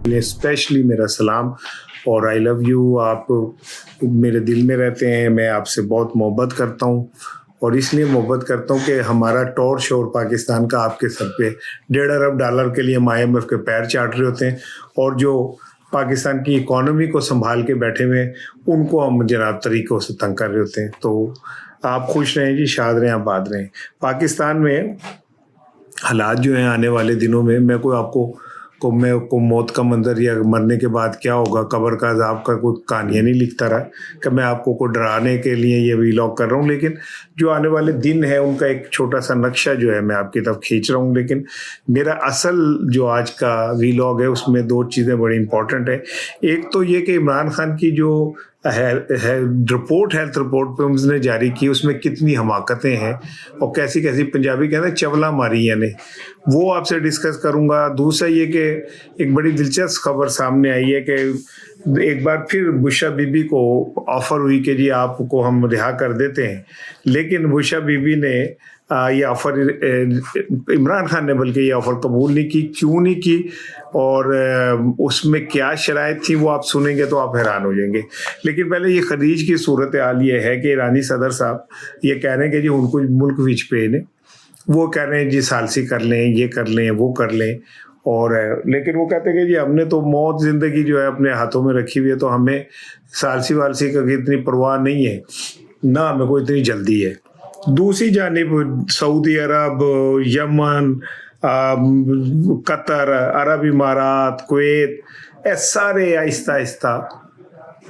Specially मेरा सलाम और आई लव यू। आप मेरे दिल में रहते हैं, मैं आपसे बहुत मोहब्बत करता हूँ और इसलिए मोहब्बत करता हूँ कि हमारा टॉर शोर पाकिस्तान का आपके सर पे $1.5 अरब के लिए हम IMF के पैर चाट रहे होते हैं और जो पाकिस्तान की इकोनॉमी को संभाल के बैठे हुए हैं उनको हम जनाब तरीक़ों से तंग कर रहे होते हैं। तो आप खुश रहें जी, शाद रहें, आबाद रहें। पाकिस्तान में हालात जो हैं आने वाले दिनों में, मैं कोई आपको मौत का मंजर या मरने के बाद क्या होगा, कब्र का अज़ाब का कोई कहानियाँ नहीं लिखता रहा कि मैं आपको को डराने के लिए ये वीलॉग कर रहा हूँ, लेकिन जो आने वाले दिन है उनका एक छोटा सा नक्शा जो है मैं आपकी तरफ खींच रहा हूँ। लेकिन मेरा असल जो आज का वीलॉग है उसमें 2 चीज़ें बड़ी इंपॉर्टेंट है। एक तो ये कि इमरान खान की जो हेल्थ रिपोर्ट पे उसने जारी की, उसमें कितनी हमाकतें हैं और कैसी कैसी पंजाबी कहते हैं चवला मारी यानी, वो आपसे डिस्कस करूंगा। दूसरा ये कि एक बड़ी दिलचस्प खबर सामने आई है कि एक बार फिर बुशरा बीबी को ऑफर हुई कि जी आपको हम रिहा कर देते हैं, लेकिन बुशरा बीबी ने ये ऑफ़र, इमरान खान ने बल्कि ये ऑफ़र कबूल नहीं की। क्यों नहीं की और उसमें क्या शराइत थी वो आप सुनेंगे तो आप हैरान हो जाएंगे। लेकिन पहले ये खलीज की सूरत हाल ये है कि ईरानी सदर साहब ये कह रहे हैं कि जी उनको मुल्क विच पे ने, वो कह रहे हैं जी सालसी कर लें, ये कर लें, वो कर लें, और लेकिन वो कहते हैं कि जी हमने तो मौत ज़िंदगी जो है अपने हाथों में रखी हुई है, तो हमें सालसी वालसी का इतनी परवाह नहीं है, ना हमें कोई इतनी जल्दी है। दूसरी जानिब सऊदी अरब, यमन, कतर, अरब इमारात, कुवैत, ये सारे आहिस्ता आहिस्ता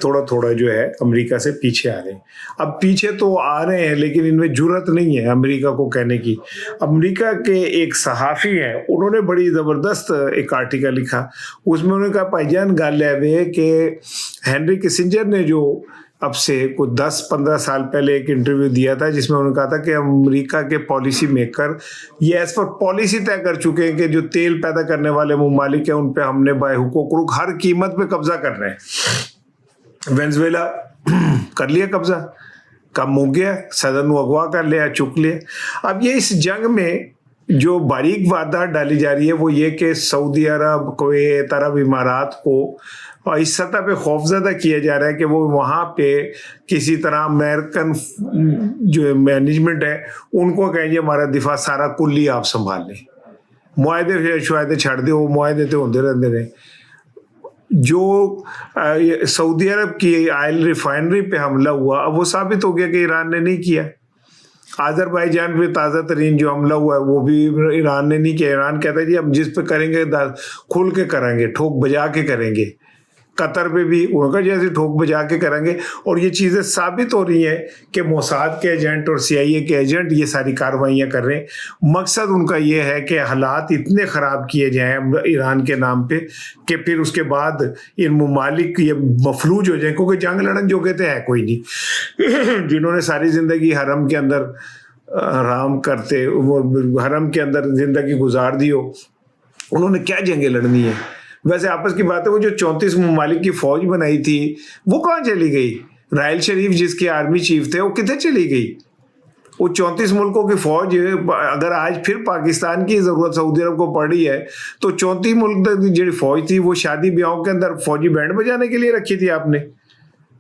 थोड़ा थोड़ा जो है अमेरिका से पीछे आ रहे हैं। अब पीछे तो आ रहे हैं लेकिन इनमें जुर्रत नहीं है अमेरिका को कहने की। अमेरिका के एक सहाफ़ी हैं, उन्होंने बड़ी ज़बरदस्त एक आर्टिकल लिखा, उसमें उन्होंने कहा भाईजान गल है कि हेनरी किसिंजर ने जो अब से कुछ 10-15 साल पहले एक इंटरव्यू दिया था जिसमें उन्होंने कहा था कि अमेरिका के पॉलिसी मेकर ये एज पर पॉलिसी तय कर चुके हैं कि जो तेल पैदा करने वाले ममालिक हैं उन पे हमने बाहुकुक हर कीमत पे कब्जा करना है। वेनेजुएला कर लिया कब्जा, कम हो गया, सदन को अगवा कर लिया, चुक लिया। अब ये इस जंग में जो बारीक वारदात डाली जा रही है वो ये कि सऊदी अरब, कुवैत, अरब इमारात को और इस सतह पे खौफजदा किया जा रहा है कि वो वहाँ पे किसी तरह अमेरिकन जो मैनेजमेंट है उनको कहेंगे हमारा दिफा सारा कुल्ली आप संभाल लें, मुआहदे शुआहदे छड़ दे, वो मुआहदे तो होते रहते रहे। जो सऊदी अरब की ऑयल रिफाइनरी पे हमला हुआ, अब वो साबित हो गया कि ईरान ने नहीं किया। आज़रबाईजान पे ताज़ा तरीन जो हमला हुआ है वो भी ईरान ने नहीं किया। ईरान कहता है जी हम जिस पे करेंगे खुल के करेंगे, ठोक बजा के करेंगे। कतर पे भी उनका जैसे ठोक बजा के करेंगे। और ये चीज़ें साबित हो रही हैं कि मोसाद के एजेंट और CIA के एजेंट ये सारी कार्रवाइयाँ कर रहे हैं। मकसद उनका ये है कि हालात इतने ख़राब किए जाएं ईरान के नाम पे कि फिर उसके बाद इन ममालिक ये मफलूज हो जाएं, क्योंकि जंग लड़न जो कहते हैं कोई नहीं। जिन्होंने सारी ज़िंदगी हरम के अंदर आराम करते, वो हरम के अंदर ज़िंदगी गुजार दी हो, उन्होंने क्या जंगें लड़नी है। वैसे आपस की बात है, वो जो 34 ममालिक की फौज बनाई थी वो कहाँ चली गई? राहिल शरीफ जिसके आर्मी चीफ थे वो कितने चली गई? वो 34 मुल्कों की फौज अगर आज फिर पाकिस्तान की ज़रूरत सऊदी अरब को पड़ रही है तो 34 मुल्क की जो फौज थी वो शादी ब्याहों के अंदर फौजी बैंड बजाने के लिए रखी थी आपने?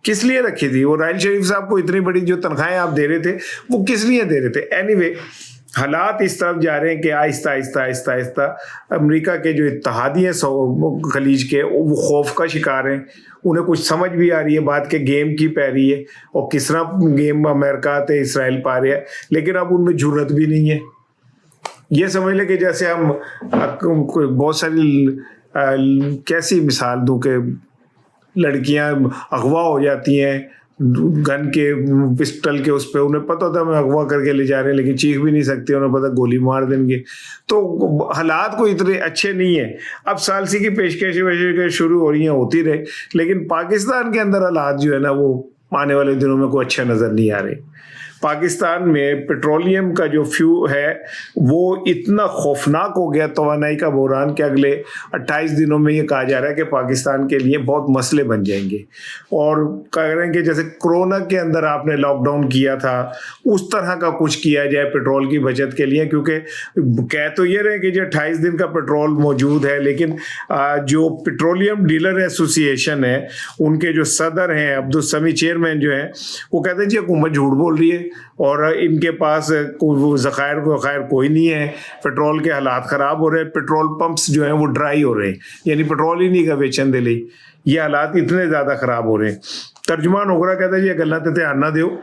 किस लिए रखी थी? वो राहिल शरीफ साहब को इतनी बड़ी जो तनख्वाहें आप दे रहे थे वो किस लिए दे रहे थे? एनीवे हालात इस तरफ जा रहे हैं कि आहिस्ता आहिस्ता आहिस्ता आहिस्ता अमेरिका के जो इत्तेहादी हैं खलीज के वो खौफ का शिकार हैं। उन्हें कुछ समझ भी आ रही है बात के गेम की पै रही है और किस तरह गेम अमेरिका ते इसराइल पा रहे हैं, लेकिन अब उनमें जुर्रत भी नहीं है। ये समझ लें कि जैसे हम बहुत सारी कैसी मिसाल दूं कि लड़कियां अगवा हो जाती हैं गन के पिस्टल के उस पे, उन्हें पता होता है हमें अगवा करके ले जा रहे हैं लेकिन चीख भी नहीं सकते, उन्हें पता गोली मार देंगे। तो हालात कोई इतने अच्छे नहीं है। अब सालसी की पेशकश शुरू हो रही हैं, होती रहे, लेकिन पाकिस्तान के अंदर हालात जो है ना वो आने वाले दिनों में कोई अच्छा नज़र नहीं आ रहे। पाकिस्तान में पेट्रोलियम का जो फ्यू है वो इतना खौफनाक हो गया, तवानाई का बहरान, कि अगले 28 दिनों में ये कहा जा रहा है कि पाकिस्तान के लिए बहुत मसले बन जाएंगे। और कह रहे हैं कि जैसे कोरोना के अंदर आपने लॉकडाउन किया था उस तरह का कुछ किया जाए पेट्रोल की बचत के लिए, क्योंकि कह तो ये रहे कि जो 28 दिन का पेट्रोल मौजूद है, लेकिन जो पेट्रोलियम डीलर एसोसिएशन है उनके जो सदर हैं अब्दुल समी चेयरमैन जो हैं, वो कहते हैं जी हुकूमत झूठ बोल रही है और इनके पास ज़खायर वखायर कोई नहीं है, पेट्रोल के हालात ख़राब हो रहे हैं, पेट्रोल पंप्स जो हैं वो ड्राई हो रहे हैं, यानी पेट्रोल ही नहीं का बेचन दे ली, ये हालात इतने ज़्यादा ख़राब हो रहे हैं। तर्जुमान ओगरा कहता है जी गल्ला ते ध्यान ना दो,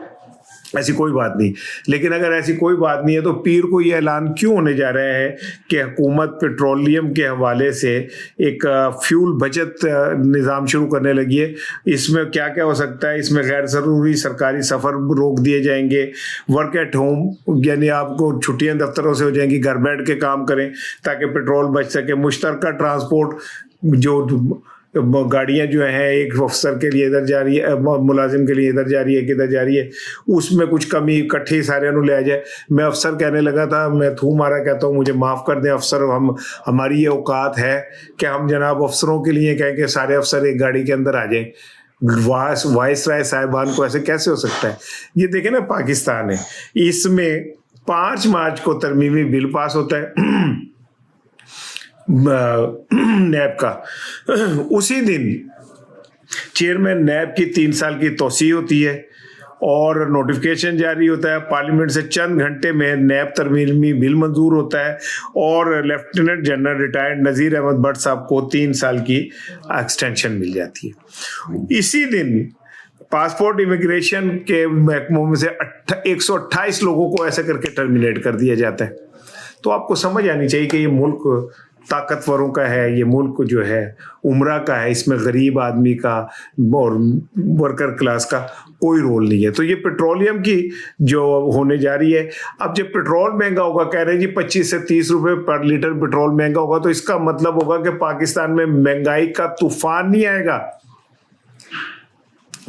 ऐसी कोई बात नहीं। लेकिन अगर ऐसी कोई बात नहीं है तो पीर को ये ऐलान क्यों होने जा रहा है कि हुकूमत पेट्रोलियम के हवाले से एक फ्यूल बचत निज़ाम शुरू करने लगी है? इसमें क्या क्या हो सकता है? इसमें गैर ज़रूरी सरकारी सफ़र रोक दिए जाएंगे, वर्क एट होम यानी आपको छुट्टियां दफ्तरों से हो जाएंगी, घर बैठ के काम करें ताकि पेट्रोल बच सके, मुश्तरका ट्रांसपोर्ट, जो गाड़ियां जो हैं एक अफसर के लिए इधर जा रही है, मुलाजिम के लिए इधर जा रही है, किधर जा रही है, उसमें कुछ कमी इकट्ठी सारे ले आ जाए। मैं अफसर कहने लगा था, मैं थू मारा कहता हूँ मुझे माफ़ कर दें अफसर, हमारी ये औकात है कि हम जनाब अफसरों के लिए कहें कि सारे अफसर एक गाड़ी के अंदर आ जाएं। वाइस राय साहिबान को ऐसे कैसे हो सकता है? ये देखें ना, पाकिस्तान है, इसमें 5 मार्च को तरमीमी बिल पास होता है नैब का। उसी दिन चेयरमैन नैब की 3 साल की तोसी होती है और नोटिफिकेशन जारी होता है, पार्लियामेंट से चंद घंटे में नैब तरमीमी बिल मंजूर होता है और लेफ्टिनेंट जनरल रिटायर्ड नज़ीर अहमद भट्ट साहब को 3 साल की एक्सटेंशन मिल जाती है। इसी दिन पासपोर्ट इमिग्रेशन के महकमों में से 128 लोगों को ऐसे करके टर्मिनेट कर दिया जाता है। तो आपको समझ आनी चाहिए कि ये मुल्क ताकतवरों का है, ये मुल्क जो है उम्रा का है, इसमें गरीब आदमी का और वर्कर क्लास का कोई रोल नहीं है। तो ये पेट्रोलियम की जो होने जा रही है, अब जब पेट्रोल महंगा होगा, कह रहे हैं जी 25 से 30 रुपए पर लीटर पेट्रोल महंगा होगा, तो इसका मतलब होगा कि पाकिस्तान में महंगाई का तूफान नहीं आएगा।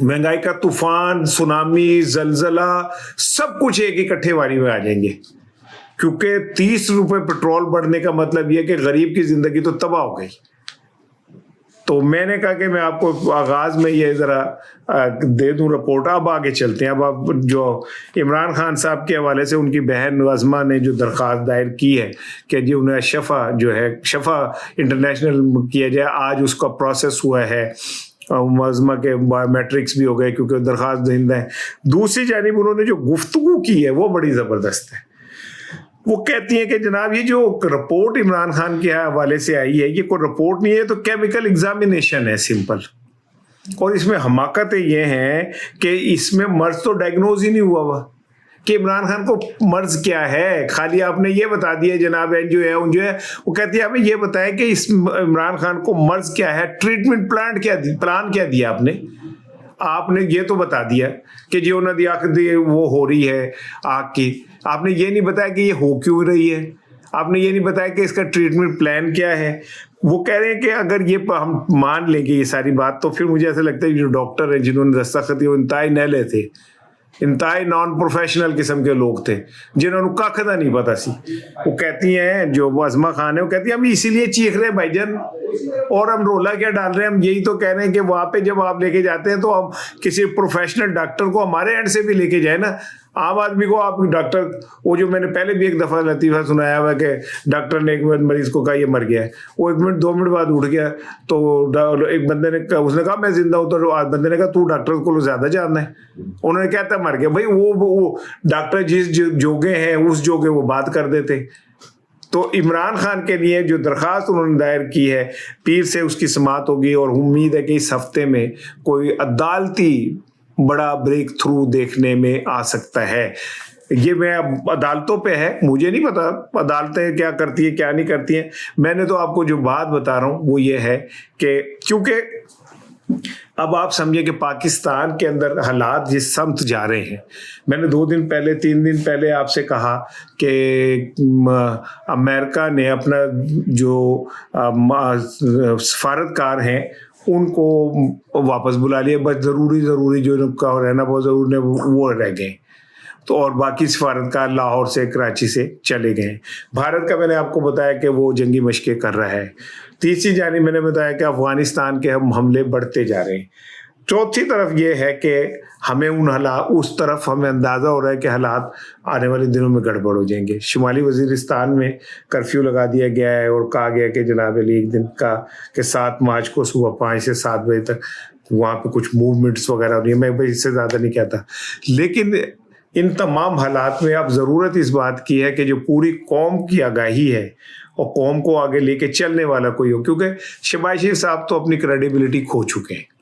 महंगाई का तूफान, सुनामी, जलजला, सब कुछ एक इकट्ठे वारी में आ जाएंगे, क्योंकि 30 रुपए पेट्रोल बढ़ने का मतलब यह कि गरीब की जिंदगी तो तबाह हो गई। तो मैंने कहा कि मैं आपको आगाज में ये जरा दे दूं रिपोर्ट। अब आगे चलते हैं। अब जो इमरान खान साहब के हवाले से उनकी बहन अज़मा ने जो दरख्वास्त दायर की है कि जी उन्हें शफा इंटरनेशनल किया जाए, आज उसका प्रोसेस हुआ है। अज़मा के बायोमेट्रिक्स भी हो गए क्योंकि दरख्वास्त दहिंदा है। दूसरी जानिब उन्होंने जो गुफ्तगू की है वो बड़ी ज़बरदस्त है। वो कहती है कि जनाब ये जो रिपोर्ट इमरान खान के हवाले से आई है, ये कोई रिपोर्ट नहीं है, तो केमिकल एग्जामिनेशन है सिंपल। और इसमें हमाकतें ये हैं कि इसमें मर्ज तो डायग्नोज ही नहीं हुआ हुआ कि इमरान खान को मर्ज क्या है। खाली आपने ये बता दिया जनाब जो है वो कहती है हमें ये बताएं कि इस इमरान खान को मर्ज क्या है, ट्रीटमेंट प्लान क्या दिया आपने ये तो बता दिया कि जो नदी आँख वो हो रही है आँख की। आपने ये नहीं बताया कि ये हो क्यों रही है, आपने ये नहीं बताया कि इसका ट्रीटमेंट प्लान क्या है। वो कह रहे हैं कि अगर ये हम मान लेंगे ये सारी बात, तो फिर मुझे ऐसा लगता है जो डॉक्टर हैं जिन्होंने दस्तखत किए वो इंतहाई नहले थे, इंतहाई नॉन प्रोफेशनल किस्म के लोग थे जिन्होंने कख दा नहीं पता सी। वो कहती हैं जो अज़मा खान है, वो कहती है हम इसीलिए चीख रहे हैं भाईजान, और हम रोला क्या डाल रहे हैं, हम यही तो कह रहे हैं कि वहाँ पे जब आप लेके जाते हैं तो हम किसी प्रोफेशनल डॉक्टर को हमारे एंड से भी लेके जाए ना। आम आदमी को आप डॉक्टर, वो जो मैंने पहले भी एक दफ़ा लतीफ़ा सुनाया हुआ कि डॉक्टर ने एक मरीज़ को कहा ये मर गया है, वो 1 मिनट 2 मिनट बाद उठ गया, तो एक बंदे ने कहा, उसने कहा मैं जिंदा हूँ, तो बंदे ने कहा तू डॉक्टर को ज़्यादा जानना है। उन्होंने क्या था मर गया। भाई वो डॉक्टर जिस जोगे हैं उस जोगे वो बात कर देते। तो इमरान खान के लिए जो दरख्वास्त उन्होंने दायर की है, पीर से उसकी समाअत होगी और उम्मीद है कि इस हफ्ते में कोई अदालती बड़ा ब्रेक थ्रू देखने में आ सकता है। ये मैं अब अदालतों पे है, मुझे नहीं पता अदालतें क्या करती है क्या नहीं करती हैं। मैंने तो आपको जो बात बता रहा हूँ वो ये है कि क्योंकि अब आप समझिए कि पाकिस्तान के अंदर हालात जिस समत जा रहे हैं, मैंने 2 दिन पहले 3 दिन पहले आपसे कहा कि अमेरिका ने अपना जो सफारतकार हैं उनको वापस बुला लिया, बस ज़रूरी जो उनका रहना बहुत ज़रूरी है वो रह गए। تو اور باقی سفارتکار لاہور سے کراچی سے چلے گئے ہیں۔ بھارت کا میں نے آپ کو بتایا کہ وہ جنگی مشقیں کر رہا ہے۔ تیسری جانب میں نے بتایا کہ افغانستان کے ہم حملے بڑھتے جا رہے ہیں۔ چوتھی طرف یہ ہے کہ ہمیں اس طرف ہمیں اندازہ ہو رہا ہے کہ حالات آنے والے دنوں میں گڑبڑ ہو جائیں گے۔ شمالی وزیرستان میں کرفیو لگا دیا گیا ہے اور کہا گیا کہ جناب علی ایک دن کا کہ 7 مارچ کو صبح 5 سے 7 بجے تک وہاں پہ کچھ موومنٹس وغیرہ ہو رہی ہیں۔ میں اس سے زیادہ نہیں کہتا، لیکن ان تمام حالات میں اب ضرورت اس بات کی ہے کہ جو پوری قوم کی آگاہی ہے اور قوم کو آگے لے کے چلنے والا کوئی ہو، کیونکہ شہباز شریف صاحب تو اپنی کریڈیبلٹی کھو چکے ہیں۔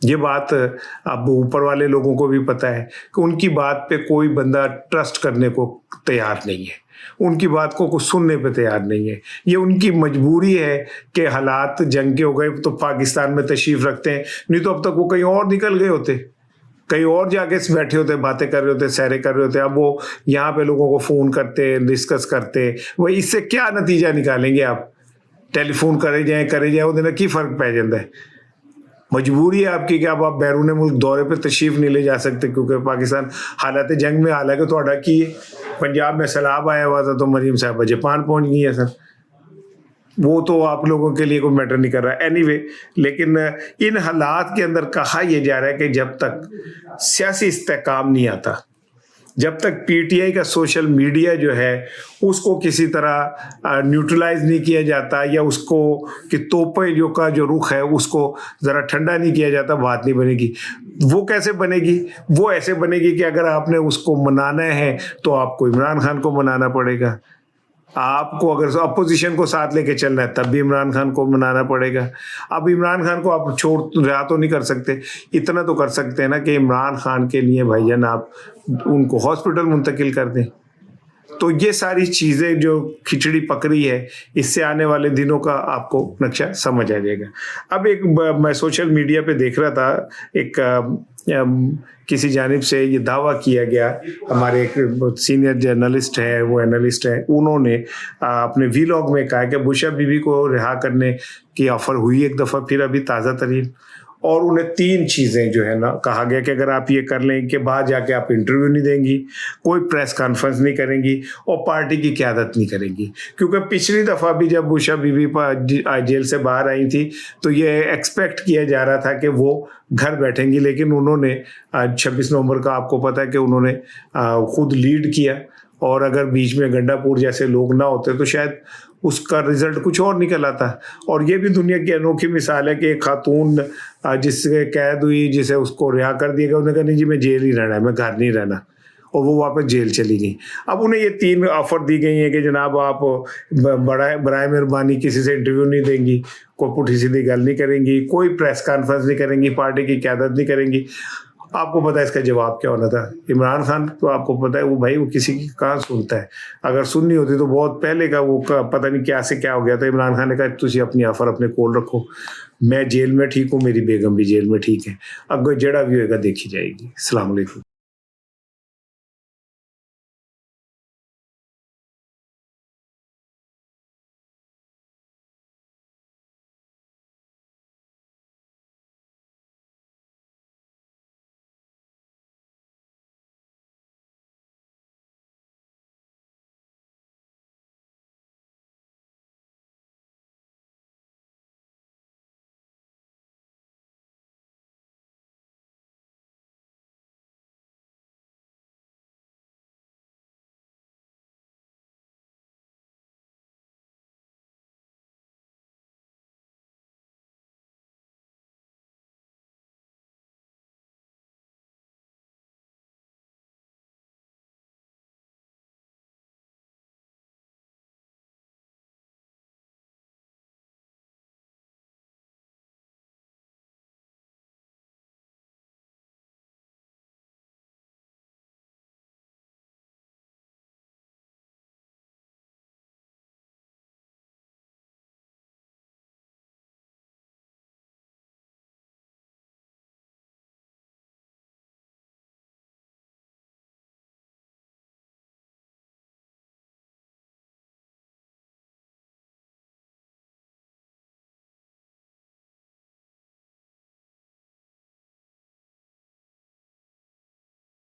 یہ بات اب اوپر والے لوگوں کو بھی پتہ ہے کہ ان کی بات پہ کوئی بندہ ٹرسٹ کرنے کو تیار نہیں ہے، ان کی بات کو سننے پہ تیار نہیں ہے۔ یہ ان کی مجبوری ہے کہ حالات جنگ کے ہو گئے تو پاکستان میں تشریف رکھتے ہیں، نہیں تو اب تک وہ کہیں اور نکل گئے ہوتے، کہیں اور جا کے بیٹھے ہوتے، باتیں کر رہے ہوتے، سیرے کر رہے ہوتے۔ اب وہ یہاں پہ لوگوں کو فون کرتے، ڈسکس کرتے، وہ اس سے کیا نتیجہ نکالیں گے؟ آپ ٹیلی فون کرے جائیں وہ کی فرق پہ جاتا ہے۔ مجبوری ہے آپ کی کہ اب آپ بیرون ملک دورے پہ تشریف نہیں لے جا سکتے کیونکہ پاکستان حالات جنگ میں حالانکہ تھوڑا کی پنجاب میں سیلاب آیا ہوا تھا تو مریم صاحبہ جاپان پہنچ گئی ہے سر، وہ تو آپ لوگوں کے لیے کوئی میٹر نہیں کر رہا اینی وے۔ لیکن ان حالات کے اندر کہا یہ جا رہا ہے کہ جب تک سیاسی استحکام نہیں آتا، جب تک پی ٹی آئی کا سوشل میڈیا جو ہے اس کو کسی طرح نیوٹرلائز نہیں کیا جاتا یا اس کو کہ توپے کا جو رخ ہے اس کو ذرا ٹھنڈا نہیں کیا جاتا، بات نہیں بنے گی۔ وہ کیسے بنے گی؟ وہ ایسے بنے گی کہ اگر آپ نے اس کو منانا ہے تو آپ کو عمران خان کو منانا پڑے گا، آپ کو اگر اپوزیشن کو ساتھ لے کے چلنا ہے تب بھی عمران خان کو منانا پڑے گا۔ اب عمران خان کو آپ رہا تو نہیں کر سکتے، اتنا تو کر سکتے ہیں نا کہ عمران خان کے لیے بھائی جان آپ ان کو ہاسپٹل منتقل کر دیں۔ تو یہ ساری چیزیں جو کھچڑی پکڑی ہے اس سے آنے والے دنوں کا آپ کو نقشہ سمجھ آ جائے گا۔ اب ایک میں سوشل میڈیا پہ دیکھ رہا تھا، ایک کسی جانب سے یہ دعویٰ کیا گیا، ہمارے ایک سینئر جرنلسٹ ہے، وہ اینالسٹ ہے، انہوں نے اپنے ویلاگ میں کہا کہ بشا بی بی کو رہا کرنے کی آفر ہوئی ایک دفعہ پھر ابھی تازہ ترین، اور انہیں 3 چیزیں جو ہے نا کہا گیا کہ اگر آپ یہ کر لیں کہ بعد جا کے آپ انٹرویو نہیں دیں گی، کوئی پریس کانفرنس نہیں کریں گی اور پارٹی کی قیادت نہیں کریں گی، کیونکہ پچھلی دفعہ بھی جب بشا بی بی جیل سے باہر آئی تھی تو یہ ایکسپیکٹ کیا جا رہا تھا کہ وہ گھر بیٹھیں گی، لیکن انہوں نے 26 نومبر کا آپ کو پتا ہے کہ انہوں نے خود لیڈ کیا، اور اگر بیچ میں گنڈا پور جیسے لوگ نہ ہوتے تو شاید اس کا رزلٹ کچھ اور نکل آتا۔ اور یہ بھی دنیا کی انوکھی مثال ہے کہ ایک خاتون جس سے قید ہوئی، جسے اس کو رہا کر دیا گیا، انہوں نے کہا نہیں جی میں جیل ہی رہنا ہے، میں گھر نہیں رہنا، اور وہ واپس جیل چلی گئی۔ اب انہیں یہ 3 آفر دی گئی ہیں کہ جناب آپ برائے مہربانی کسی سے انٹرویو نہیں دیں گی، کوئی پٹھی سیدھی گل نہیں کریں گی، کوئی پریس کانفرنس نہیں کریں گی، پارٹی کی قیادت نہیں کریں گی۔ آپ کو پتا ہے اس کا جواب کیا ہونا تھا؟ عمران خان تو آپ کو پتا ہے وہ بھائی وہ کسی کی کہاں سنتا ہے، اگر سننی ہوتی تو بہت پہلے کا وہ پتہ نہیں کیا سے کیا ہو گیا تھا۔ عمران خان نے کہا تسی اپنی آفر اپنے کول رکھو، میں جیل میں ٹھیک ہوں، میری بیگم بھی جیل میں ٹھیک ہے، اب جڑا بھی ہوئے گا دیکھی جائے گی۔ السلام علیکم۔